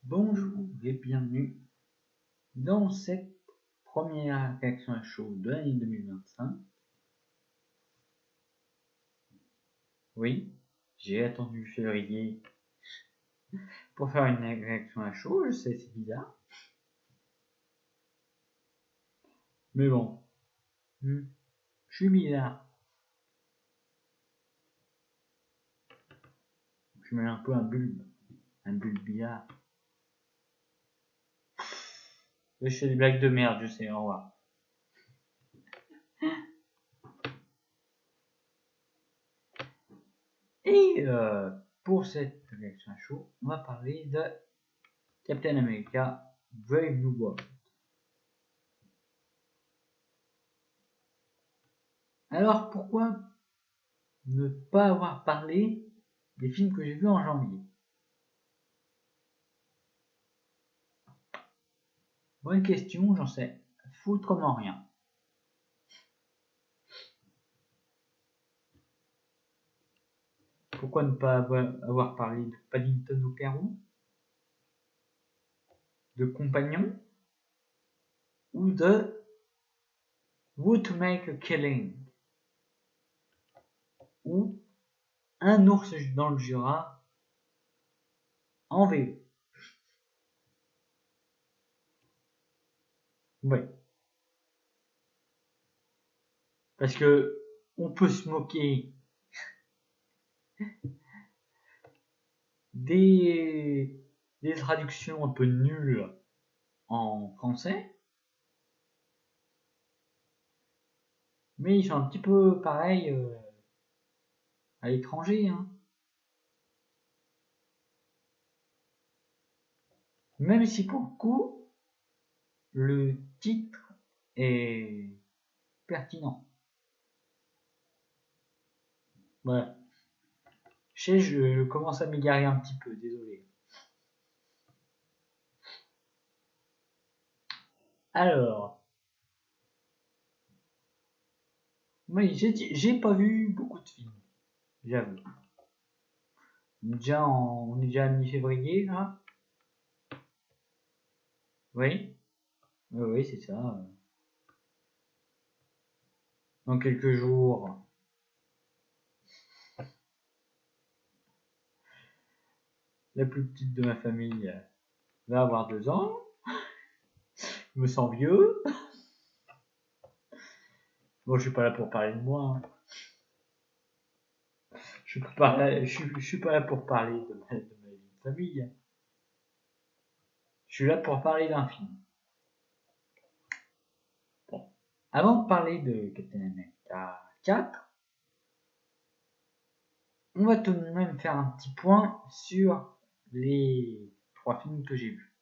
Bonjour et bienvenue dans cette première réaction à chaud de l'année 2025. Oui, j'ai attendu février pour faire une réaction à chaud, je sais, c'est bizarre. Mais bon, je suis bizarre. Je mets un peu un bulbe bizarre. Je fais des blagues de merde, je sais, au revoir. Et pour cette réaction à chaud, on va parler de Captain America Brave New World. Alors pourquoi ne pas avoir parlé des films que j'ai vus en janvier? Bonne question, j'en sais foutrement rien. Pourquoi ne pas avoir parlé de Paddington au Pérou, de Compagnon, ou de Who to Make a Killing, ou Un ours dans le Jura en VO. Ouais. Parce que on peut se moquer des traductions un peu nulles en français, mais ils sont un petit peu pareils à l'étranger, hein. Même si pour le coup, le titre est pertinent. Ouais. Je commence à m'égarer un petit peu, désolé. Alors, moi j'ai pas vu beaucoup de films, j'avoue. On est déjà à mi-février, là. Oui, oui, c'est ça. Dans quelques jours, la plus petite de ma famille va avoir 2 ans. Je me sens vieux. Bon, je suis pas là pour parler de moi, hein. Je suis pas là pour parler de ma vie de famille. Je suis là pour parler d'un film. Bon. Avant de parler de Captain America 4, on va tout de même faire un petit point sur les 3 films que j'ai vus.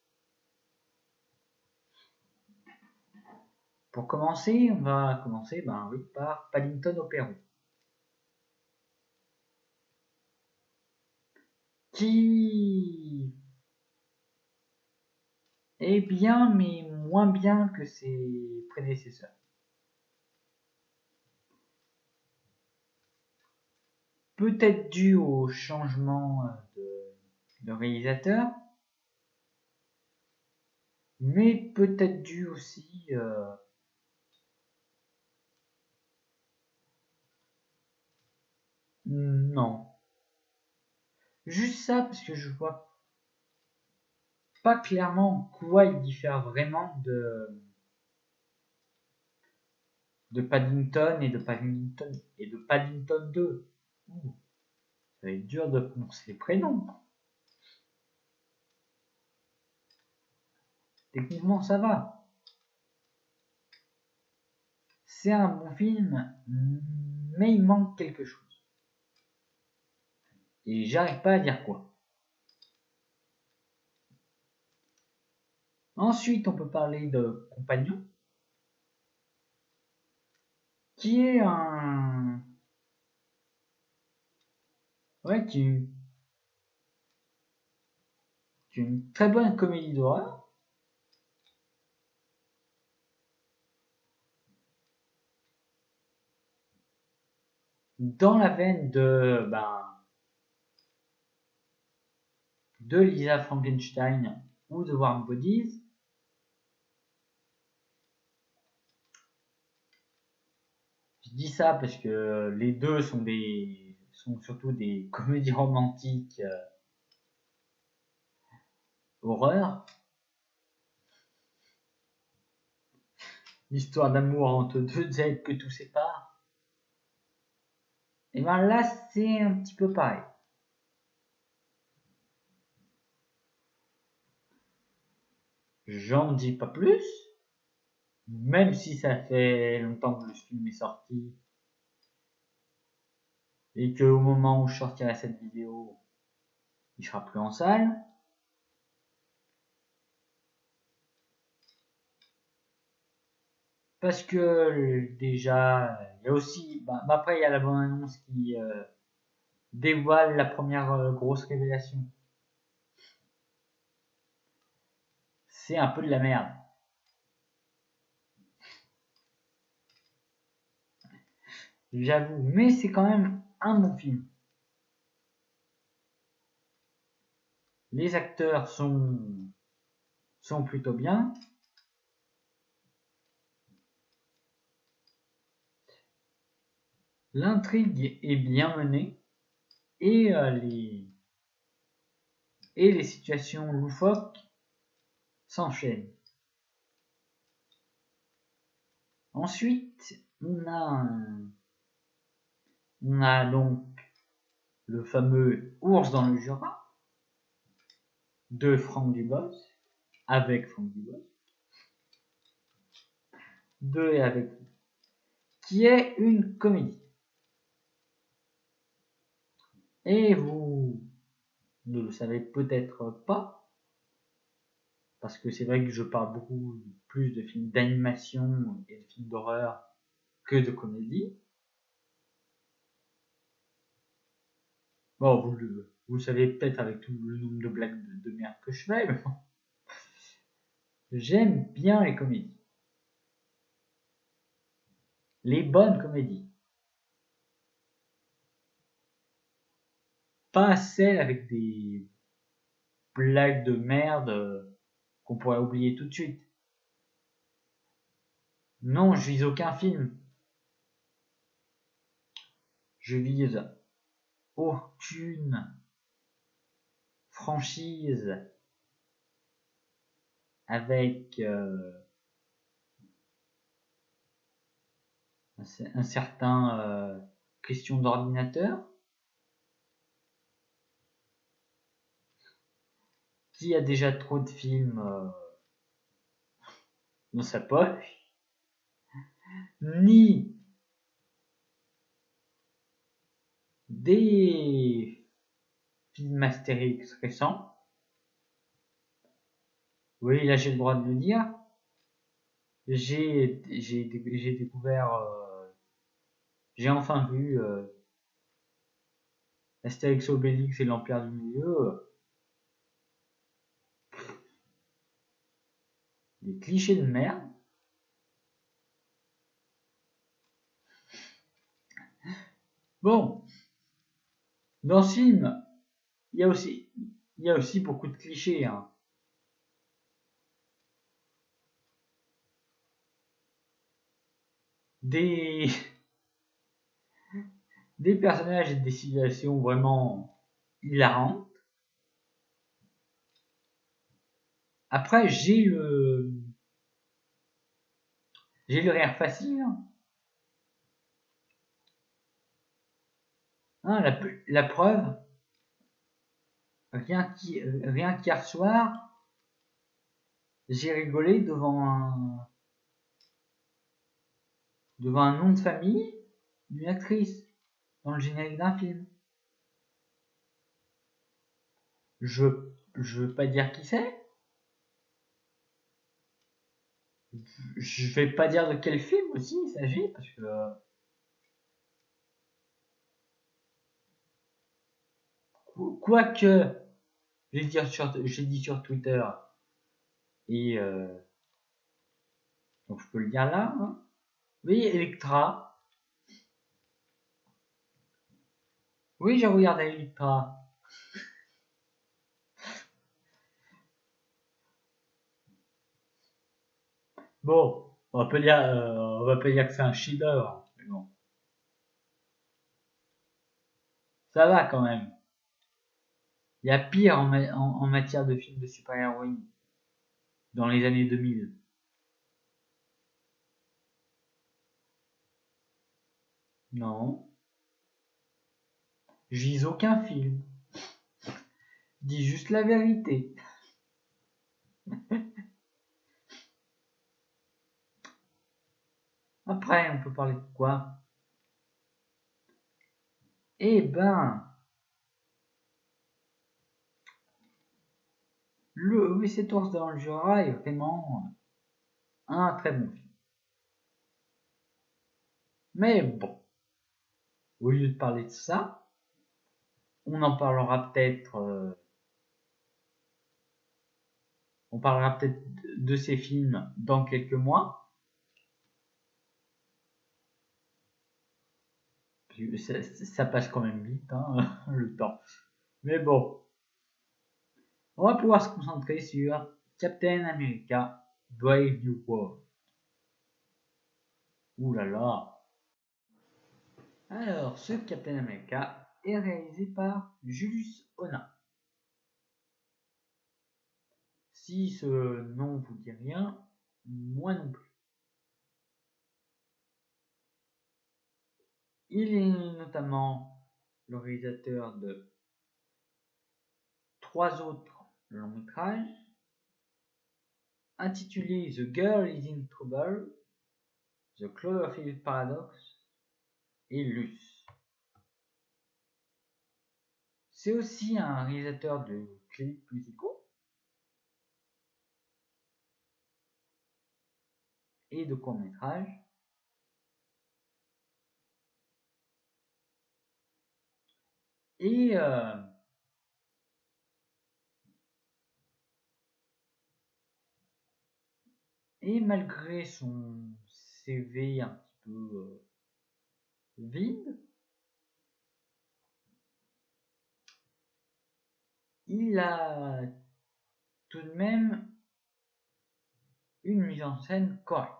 Pour commencer, on va commencer par Paddington au Pérou, qui est bien mais moins bien que ses prédécesseurs. Peut-être dû au changement de réalisateur, mais peut-être dû aussi non. Juste ça parce que je vois pas clairement quoi il diffère vraiment de Paddington et de Paddington 2. Ouh, ça va être dur de prononcer les prénoms. Techniquement, ça va. C'est un bon film, mais il manque quelque chose. Et j'arrive pas à dire quoi. Ensuite, on peut parler de Compagnon, qui est ouais, qui est une très bonne comédie d'horreur. Dans la veine de de Lisa Frankenstein ou de Warm Bodies. Je dis ça parce que les deux sont surtout des comédies romantiques horreur. L'histoire d'amour entre deux êtres que tout sépare. Et ben là, c'est un petit peu pareil. J'en dis pas plus, même si ça fait longtemps que le film est sorti et qu'au moment où je sortirai cette vidéo, il sera plus en salle. Parce que déjà, il y a aussi, après il y a la bonne annonce qui dévoile la première grosse révélation. C'est un peu de la merde. J'avoue, mais c'est quand même un bon film. Les acteurs sont plutôt bien. L'intrigue est bien menée et les situations loufoques s'enchaînent. Ensuite, on a donc le fameux Ours dans le Jura de Franck Dubosc, avec Franck Dubosc, de et avec, qui est une comédie. Et vous ne le savez peut-être pas, parce que c'est vrai que je parle beaucoup plus de films d'animation et de films d'horreur que de comédie. Bon, vous le savez peut-être avec tout le nombre de blagues de merde que je fais, mais bon. J'aime bien les comédies. Les bonnes comédies. Pas celles avec des blagues de merde qu'on pourrait oublier tout de suite. Non, je vise aucun film. Je vise aucune franchise avec un certain question d'ordinateur qui a déjà trop de films dans sa poche, ni des films Astérix récents. Oui, là j'ai le droit de le dire. J'ai découvert, j'ai enfin vu Astérix Obélix et l'Empire du Milieu. Des clichés de merde. Bon, dans ce film, il y a aussi beaucoup de clichés. Hein. Des personnages et des situations vraiment hilarantes. Après, j'ai le rire facile. Hein, la preuve, rien qu'hier soir, j'ai rigolé devant un nom de famille d'une actrice dans le générique d'un film. Je veux pas dire qui c'est. Je vais pas dire de quel film aussi il s'agit parce que quoique j'ai dit sur Twitter et donc je peux le dire là. Hein. Oui, Electra. Oui, j'ai regardé Electra. Bon, on va pas dire que c'est un chef-d'œuvre, mais bon, ça va quand même. Il y a pire en matière de films de super-héroïne dans les années 2000. Non, je vise aucun film. Dis juste la vérité. Après, on peut parler de quoi? Eh ben, le WC dans le Jura est vraiment un très bon film. Mais bon, au lieu de parler de ça, on en parlera peut-être. On parlera peut-être de ces films dans quelques mois. Ça passe quand même vite, hein, le temps. Mais bon, on va pouvoir se concentrer sur Captain America Brave New World. Ouh là là. Alors, ce Captain America est réalisé par Julius Onah. Si ce nom vous dit rien, moi non plus. Il est notamment le réalisateur de 3 autres longs métrages intitulés The Girl is in Trouble, The Cloverfield Paradox et Luce. C'est aussi un réalisateur de clips musicaux et de courts-métrages. Et malgré son CV un petit peu vide, il a tout de même une mise en scène correcte.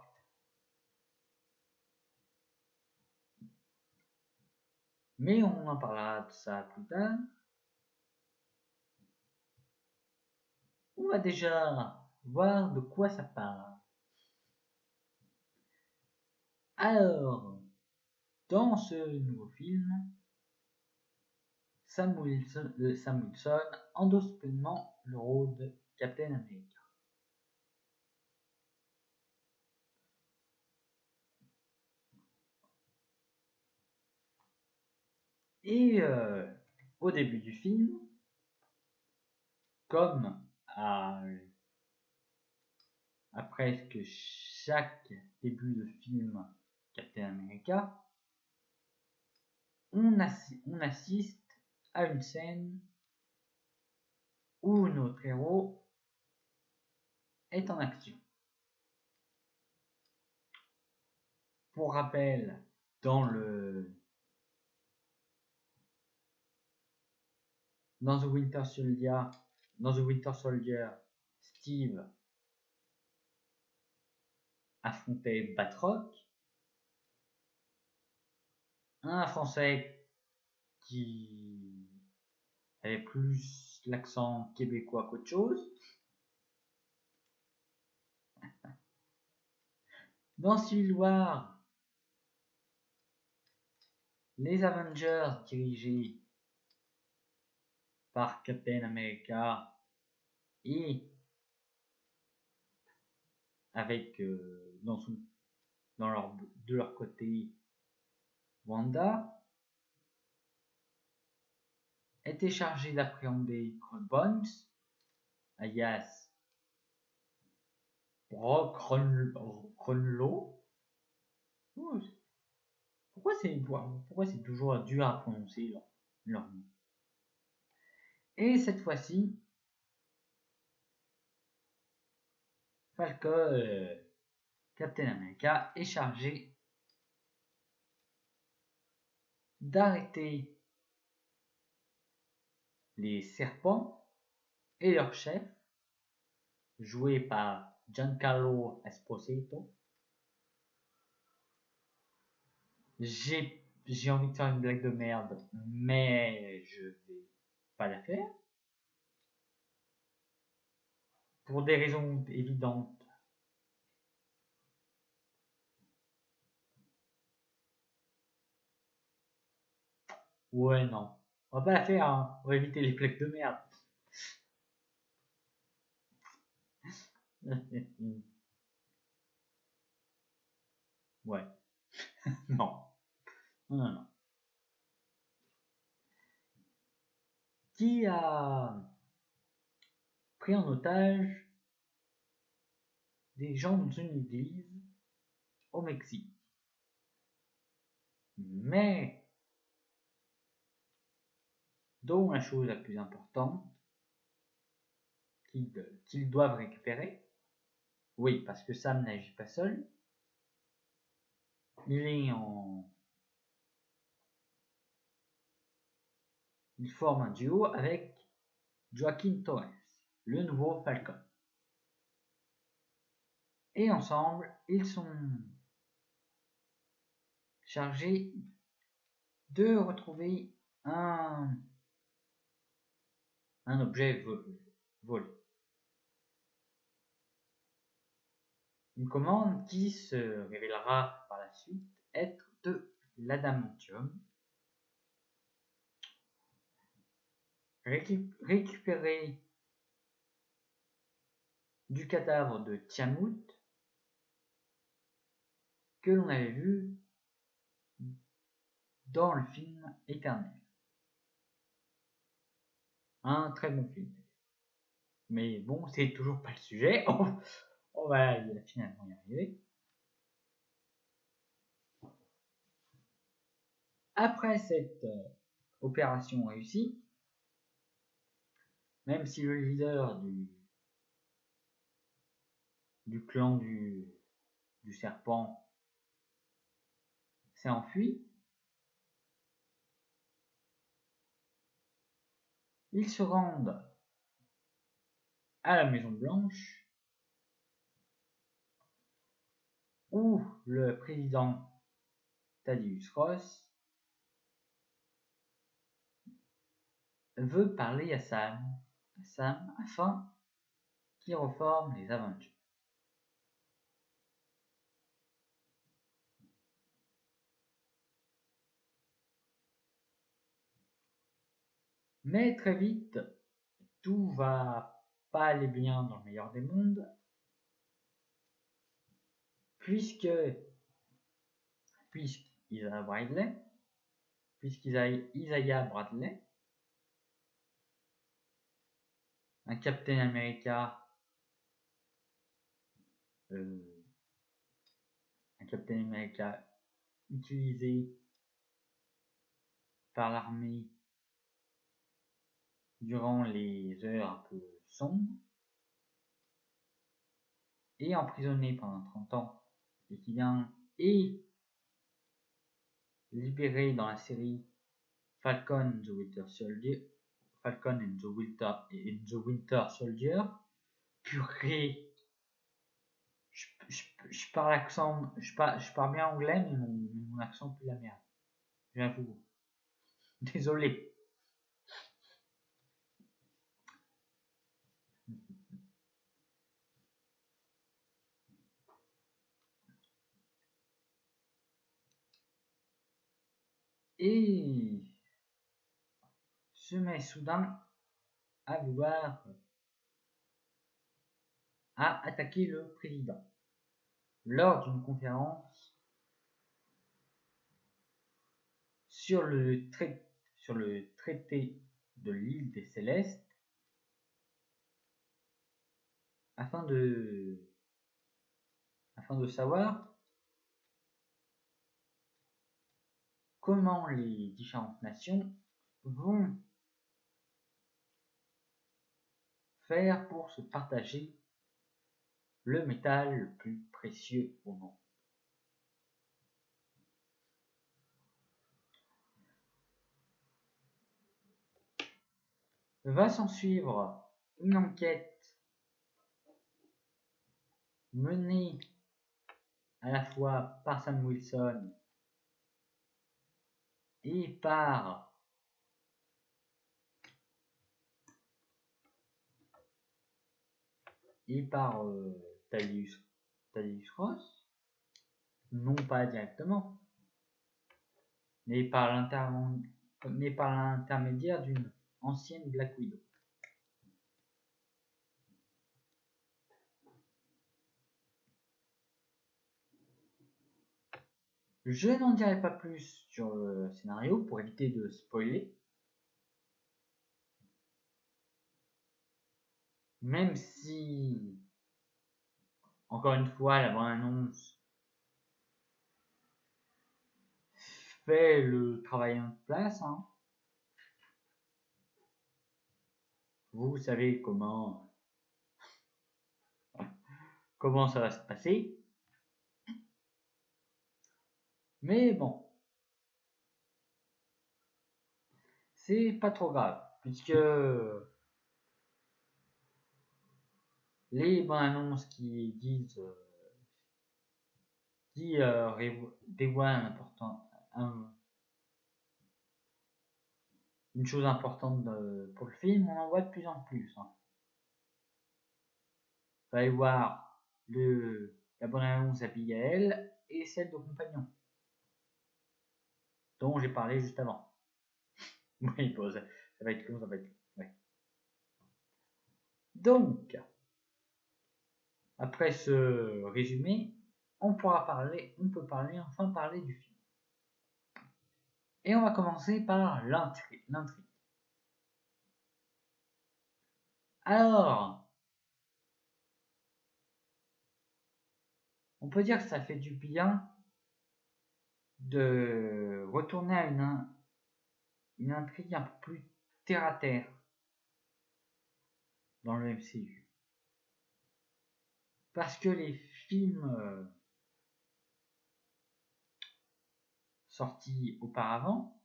Mais on en parlera de ça plus tard. On va déjà voir de quoi ça parle. Alors, dans ce nouveau film, Sam Wilson endosse pleinement le rôle de Captain America. Et au début du film, comme à presque chaque début de film Captain America, on assiste à une scène où notre héros est en action. Pour rappel, dans The Winter Soldier, Steve affrontait Batroc, un Français qui avait plus l'accent québécois qu'autre chose. Dans Civil War, les Avengers dirigés par Captain America et avec de leur côté Wanda était chargé d'appréhender Bones, alias Brock Ronlo. Pourquoi c'est toujours dur à prononcer leur nom? Et cette fois-ci, Falcon, Captain America, est chargé d'arrêter les serpents et leur chef, joué par Giancarlo Esposito. J'ai envie de faire une blague de merde, mais je vais pas la faire. Pour des raisons évidentes. Ouais, non. On va pas la faire, hein. On va éviter les blagues de merde. Ouais. Non. Non. Qui a pris en otage des gens dans une église au Mexique? Mais, dont la chose la plus importante qu'ils doivent récupérer, oui, parce que Sam n'agit pas seul, il forme un duo avec Joaquin Torres, le nouveau Falcon. Et ensemble, ils sont chargés de retrouver un objet volé. Une commande qui se révélera par la suite être de l'adamantium. Récupérer du cadavre de Tiamut que l'on avait vu dans le film Éternel. Un très bon film. Mais bon, c'est toujours pas le sujet. On va finalement y arriver. Après cette opération réussie, même si le leader du clan du serpent s'est enfui, ils se rendent à la Maison Blanche où le président Thaddeus Ross veut parler à Sam afin qu'il reforme les Avengers. Mais très vite, tout va pas aller bien dans le meilleur des mondes, puisqu'Isaiah Bradley, un Captain America utilisé par l'armée durant les heures un peu sombres et emprisonné pendant 30 ans et qui vient et libéré dans la série Falcon and the Winter Soldier. Purée, je parle accent, je parle bien anglais, mais mon accent pue la merde. J'avoue. Désolé. Et se met soudain à vouloir attaquer le président lors d'une conférence sur le traité de l'île des Célestes afin de savoir comment les différentes nations vont faire pour se partager le métal le plus précieux au monde. Va s'en suivre une enquête mené à la fois par Sam Wilson et par Thaddeus Ross, non pas directement, mais par l'intermédiaire d'une ancienne Black Widow. Je n'en dirai pas plus sur le scénario pour éviter de spoiler. Même si, encore une fois, la bande-annonce fait le travail en place. Hein. Vous savez comment ça va se passer. Mais bon, c'est pas trop grave, puisque les bandes annonces qui disent dévoilent une chose importante pour le film, on en voit de plus en plus. Hein. Vous allez voir la bonne annonce d'Abigail et celle de Compagnon, dont j'ai parlé juste avant. Oui, bon, ça va être long, ça va être long. Ouais. Donc, après ce résumé, on peut parler du film. Et on va commencer par l'intrigue. Alors, on peut dire que ça fait du bien de retourner à une intrigue un peu plus terre à terre dans le MCU. Parce que les films sortis auparavant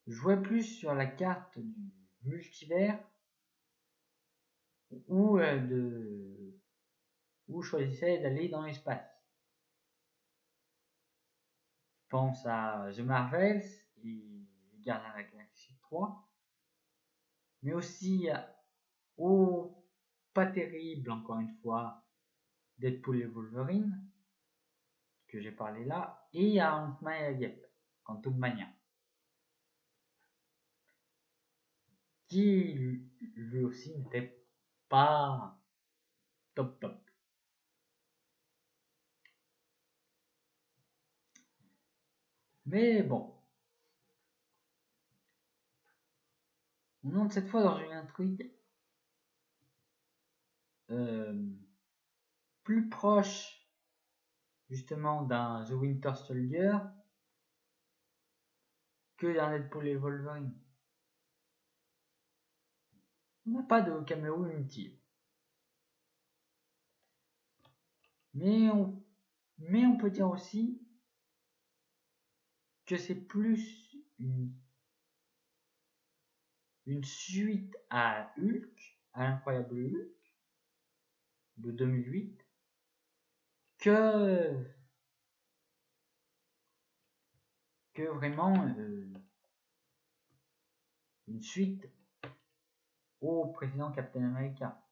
jouaient plus sur la carte du multivers ou choisissaient d'aller dans l'espace. Je pense à The Marvels et les Gardiens de la Galaxie 3, mais aussi au pas terrible, encore une fois, Deadpool et Wolverine, que j'ai parlé là, et à Ant-Man et la Guêpe, Quantum Mania, qui lui aussi n'était pas top. Mais bon, on entre cette fois dans une intrigue plus proche justement d'un The Winter Soldier que d'un Deadpool et Wolverine. On n'a pas de caméo inutile. Mais on peut dire aussi que c'est plus une suite à Hulk, à l'incroyable Hulk de 2008, que vraiment une suite au précédent Captain America.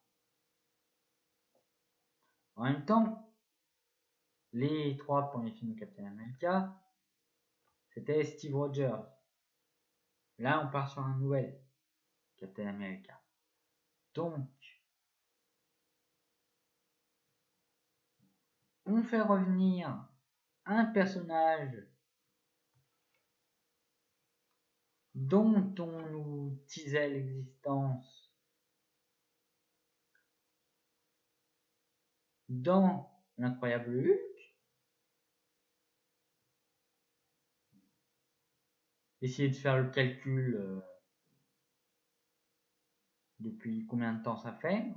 En même temps, les 3 premiers films de Captain America, c'était Steve Rogers. Là, on part sur un nouvel Captain America. Donc, on fait revenir un personnage dont on nous teasait l'existence dans l'incroyable Hulk. Essayez de faire le calcul depuis combien de temps ça fait.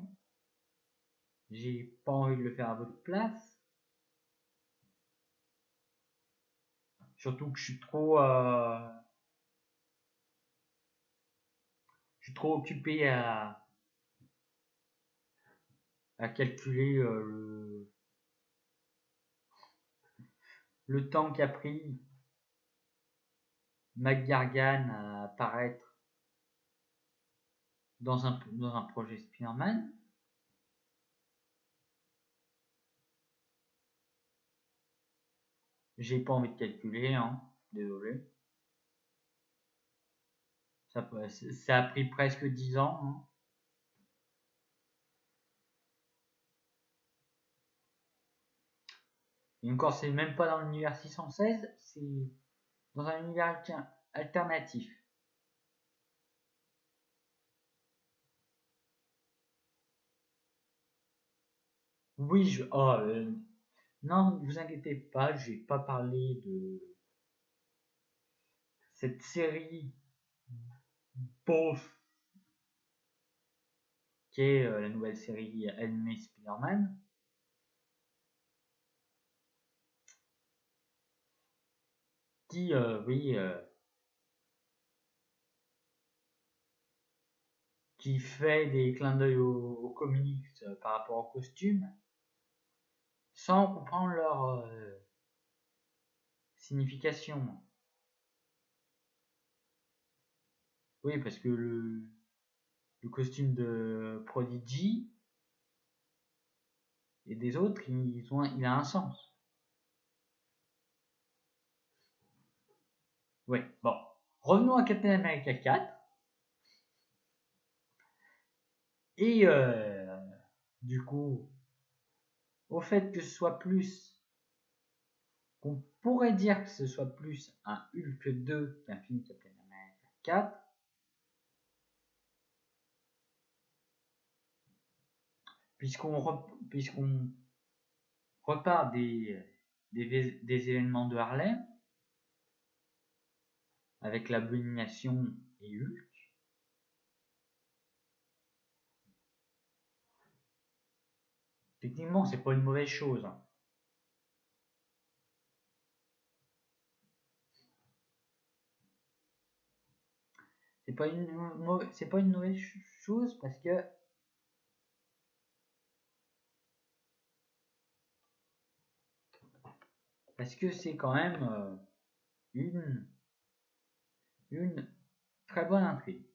J'ai pas envie de le faire à votre place. Surtout que je suis trop occupé à à calculer le temps qu'a pris McGargan à apparaître dans un projet Spider-Man. J'ai pas envie de calculer, hein, désolé. Ça a pris presque 10 ans. Hein. Et encore, c'est même pas dans l'univers 616, c'est dans un univers alternatif. Oui, non, ne vous inquiétez pas, j'ai pas parlé de cette série beauf qui est la nouvelle série animée Spider-Man. Qui, oui, qui fait des clins d'œil aux comics par rapport aux costumes, sans comprendre leur signification. Oui, parce que le costume de Prodigy et des autres, il a un sens. Oui, bon. Revenons à Captain America 4. Et du coup, au fait que ce soit plus, qu'on pourrait dire que ce soit plus un Hulk 2 qu'un film Captain America 4, puisqu'on repart des événements de Harlem avec l'Abomination et Hulk. Techniquement, c'est pas une mauvaise chose. C'est pas une mauvaise chose parce que c'est quand même une très bonne intrigue.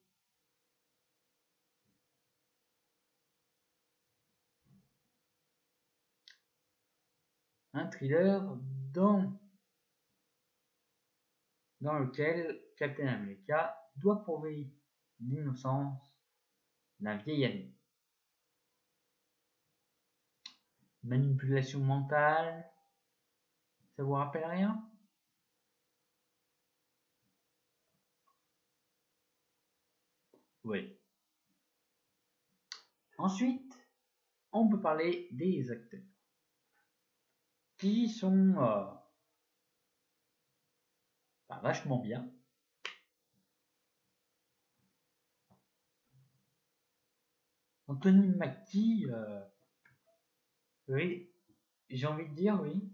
Un thriller dans lequel Captain America doit prouver l'innocence d'un vieil ami. Manipulation mentale, ça vous rappelle rien? Oui. Ensuite, on peut parler des acteurs qui sont vachement bien. Anthony Mackie, oui, j'ai envie de dire oui,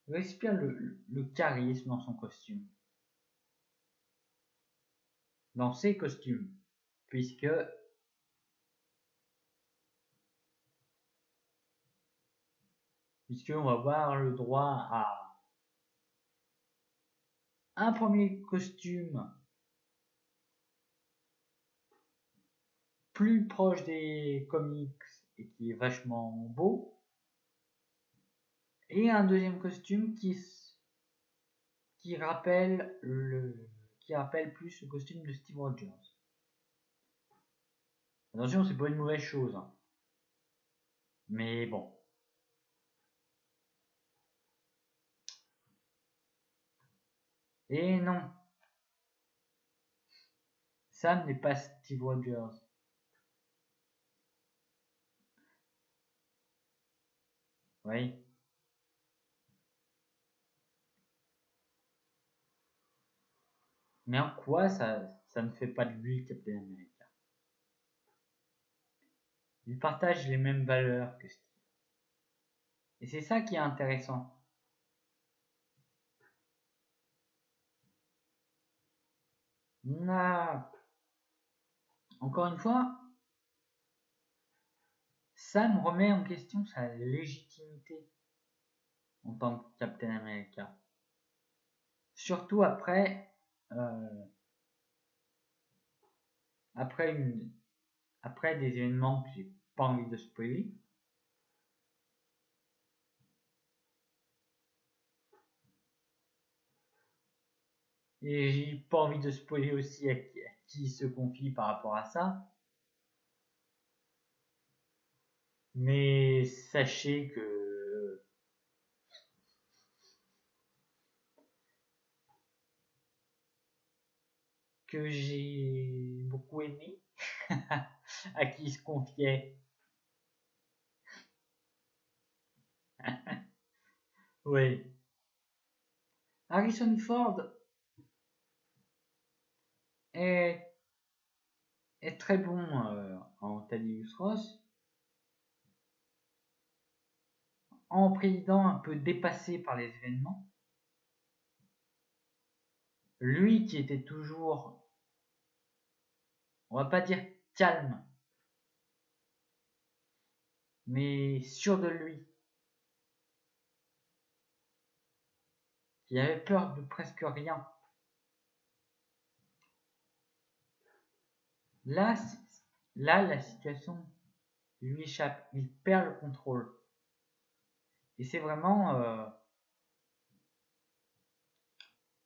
respire le charisme dans son costume, dans ses costumes, puisque on va avoir le droit à un premier costume plus proche des comics et qui est vachement beau, et un deuxième costume qui rappelle plus le costume de Steve Rogers. Attention, c'est pas une mauvaise chose, hein. Mais bon. Et non, Sam n'est pas Steve Rogers. Oui. Mais en quoi ça ne fait pas de lui le Captain America? Il partage les mêmes valeurs que Steve. Et c'est ça qui est intéressant. On a, encore une fois, ça me remet en question sa légitimité en tant que Captain America. Surtout après des événements que j'ai pas envie de spoiler. Et j'ai pas envie de spoiler aussi à qui se confie par rapport à ça. Mais sachez que j'ai beaucoup aimé à qui il se confiait. Oui. Harrison Ford est très bon en Thaddeus Ross, en président un peu dépassé par les événements. Lui qui était toujours, on va pas dire calme, mais sûr de lui, qui avait peur de presque rien. Là, la situation lui échappe, il perd le contrôle. Et c'est vraiment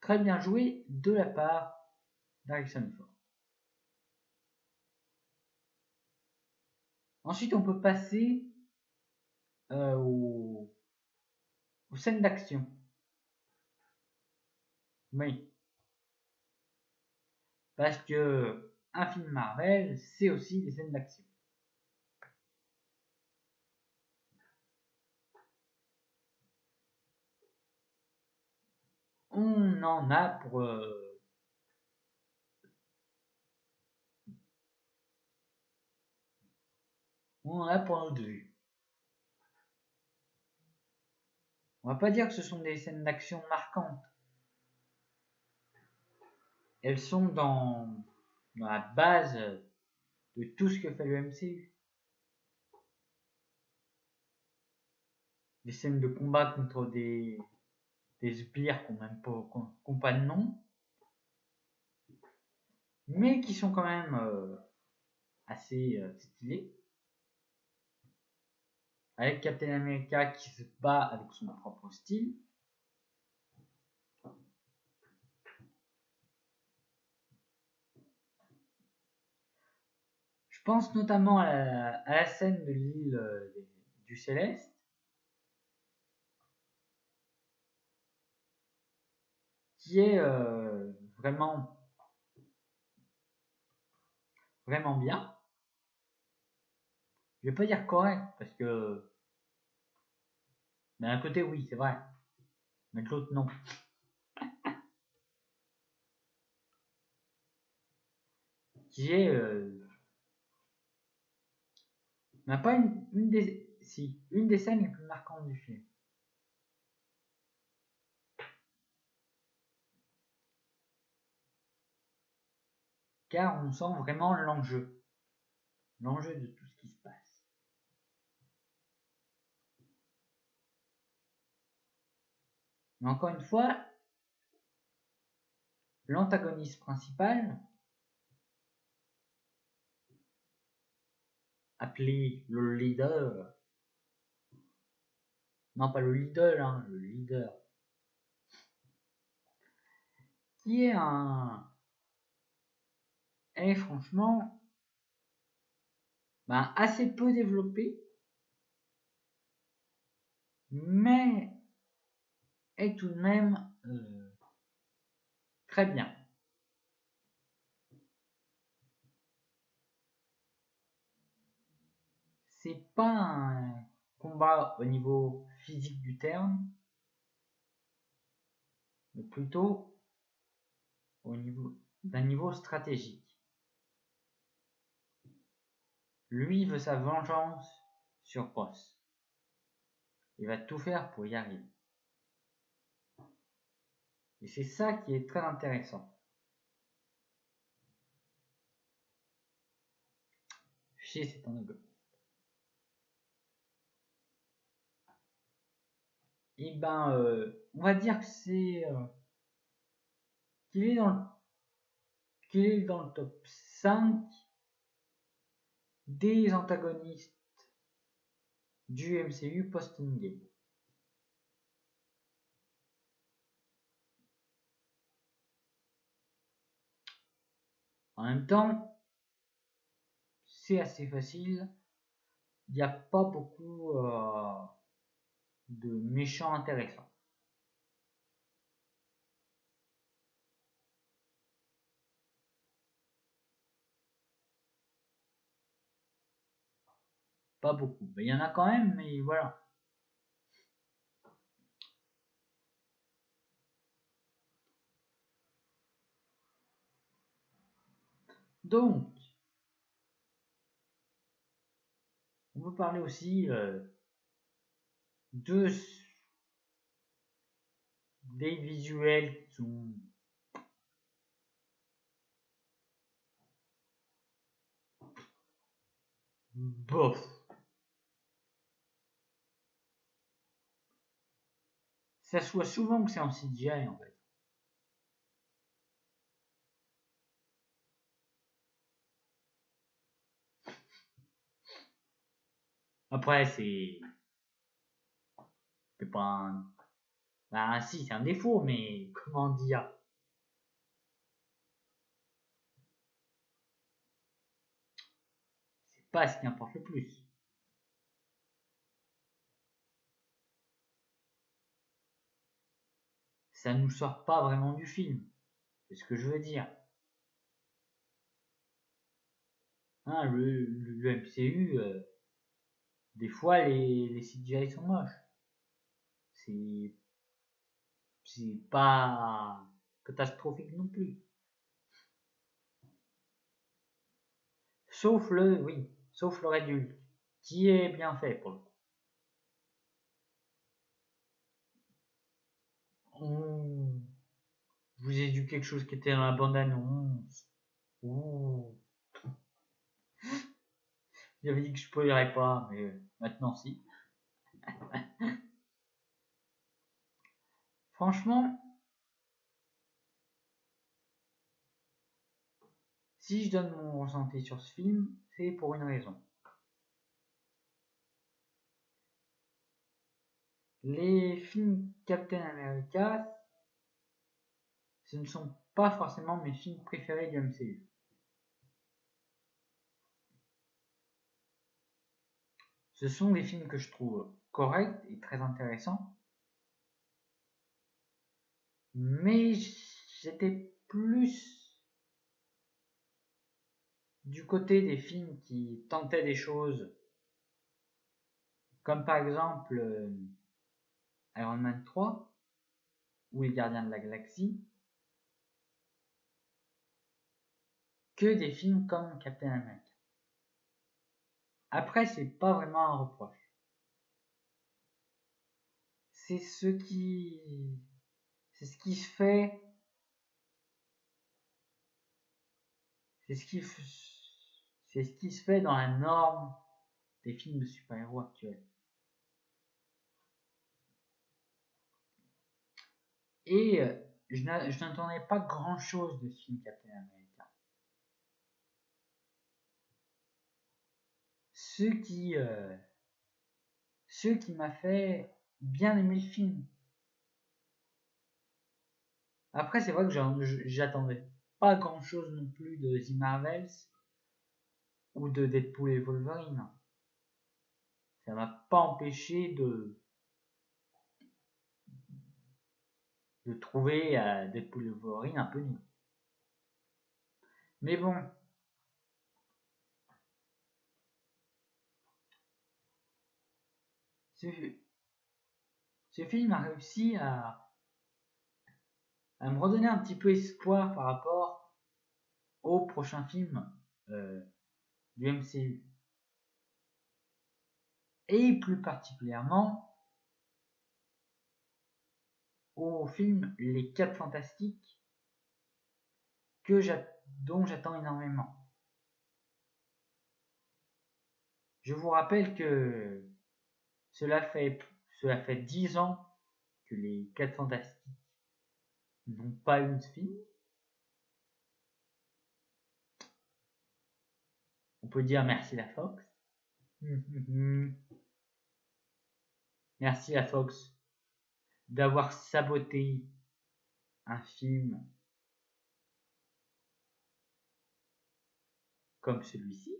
très bien joué de la part d'Harrison Ford. Ensuite, on peut passer aux scènes d'action. Oui. Parce que un film Marvel, c'est aussi des scènes d'action. On en a pour notre vue. On va pas dire que ce sont des scènes d'action marquantes. Elles sont dans la base de tout ce que fait le MCU. Des scènes de combat contre des sbires qui n'ont pas de nom, mais qui sont quand même assez stylés. Avec Captain America qui se bat avec son propre style. Je pense notamment à la scène de l'île du Céleste. Qui est vraiment bien. Je vais pas dire correct parce que d'un côté oui c'est vrai, mais de l'autre non. Qui est pas une des scènes les plus marquantes du film. Car on sent vraiment l'enjeu de tout ce qui se passe. Mais encore une fois, l'antagoniste principal, appelé le leader, non pas le leader, hein, le leader, qui est franchement assez peu développé, mais est tout de même très bien. C'est pas un combat au niveau physique du terme, mais plutôt d'un niveau stratégique. Lui veut sa vengeance sur Ross. Il va tout faire pour y arriver. Et c'est ça qui est très intéressant. Chez cet antagoniste. Et ben, on va dire que c'est qu'il est dans le top 5 des antagonistes du MCU post-Endgame. En même temps, c'est assez facile. Il n'y a pas beaucoup de méchants intéressants. Pas beaucoup. Il y en a quand même, mais voilà. Donc, on peut parler aussi de des visuels qui sont bof. Ça soit souvent que c'est en CGI en fait. Après, c'est pas un... Bah si, c'est un défaut, mais comment dire? C'est pas ce qui importe le plus. Ça nous sort pas vraiment du film. C'est ce que je veux dire. Hein, le MCU, des fois les CGI sont moches. C'est pas catastrophique non plus. Sauf sauf le Red qui est bien fait pour le coup. Je vous ai dit quelque chose qui était dans la bande-annonce. Ouh. J'avais dit que je spoilerais pas, mais maintenant si. Franchement, si je donne mon ressenti sur ce film, c'est pour une raison. Les films Captain America, ce ne sont pas forcément mes films préférés du MCU. Ce sont des films que je trouve corrects et très intéressants, mais j'étais plus du côté des films qui tentaient des choses, comme par exemple Iron Man 3 ou Les Gardiens de la Galaxie, que des films comme Captain America. Après, c'est pas vraiment un reproche. C'est ce qui se fait, c'est ce qui se fait dans la norme des films de super-héros actuels. Et je n'attendais pas grand chose de ce film Captain America. Ce qui m'a fait bien aimer le film. Après, c'est vrai que j'attendais pas grand chose non plus de The Marvels ou de Deadpool et Wolverine. Ça m'a pas empêché de trouver Deadpool et Wolverine un peu nul. Mais bon, ce film a réussi à me redonner un petit peu espoir par rapport au prochain film du MCU. Et plus particulièrement au film Les 4 Fantastiques dont j'attends énormément. Je vous rappelle que cela fait 10 ans que les 4 Fantastiques n'ont pas eu de film. On peut dire merci la Fox. Merci la Fox d'avoir saboté un film comme celui-ci.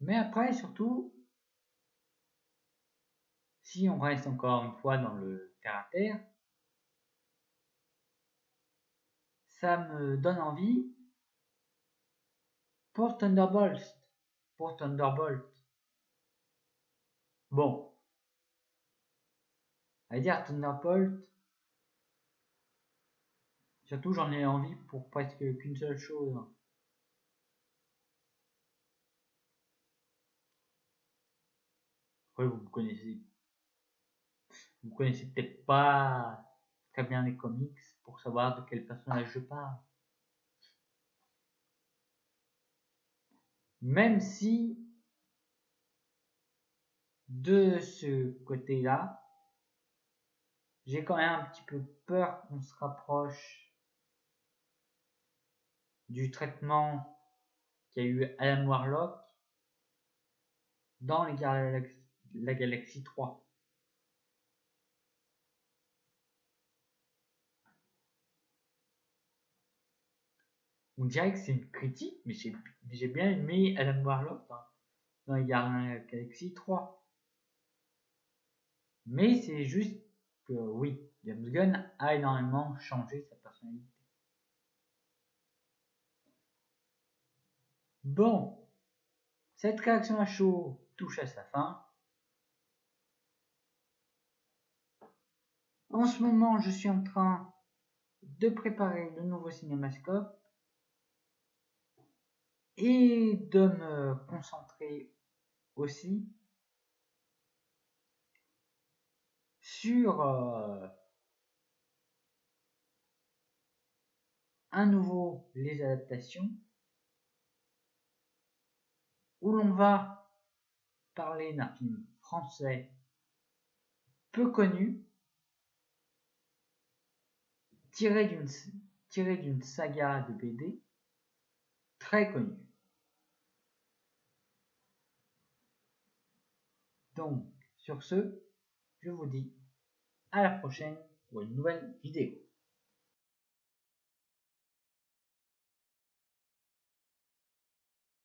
Mais après, surtout, si on reste encore une fois dans le terre-à-terre, ça me donne envie pour Thunderbolt. Bon, à dire Thunderbolt, surtout j'en ai envie pour presque qu'une seule chose. Après, vous connaissez peut-être pas très bien les comics pour savoir de quel personnage je parle. Même si, de ce côté-là, j'ai quand même un petit peu peur qu'on se rapproche du traitement qu'a eu Adam Warlock dans la Galaxie 3. On dirait que c'est une critique, mais j'ai bien aimé Adam Warlock dans la Galaxie 3. Mais c'est juste que oui, James Gunn a énormément changé sa personnalité. Bon, cette réaction à chaud touche à sa fin. En ce moment, je suis en train de préparer le nouveau cinémascope et de me concentrer aussi sur à nouveau les adaptations où l'on va parler d'un film français peu connu tiré d'une saga de BD très connue. Donc, sur ce, je vous dis à la prochaine pour une nouvelle vidéo.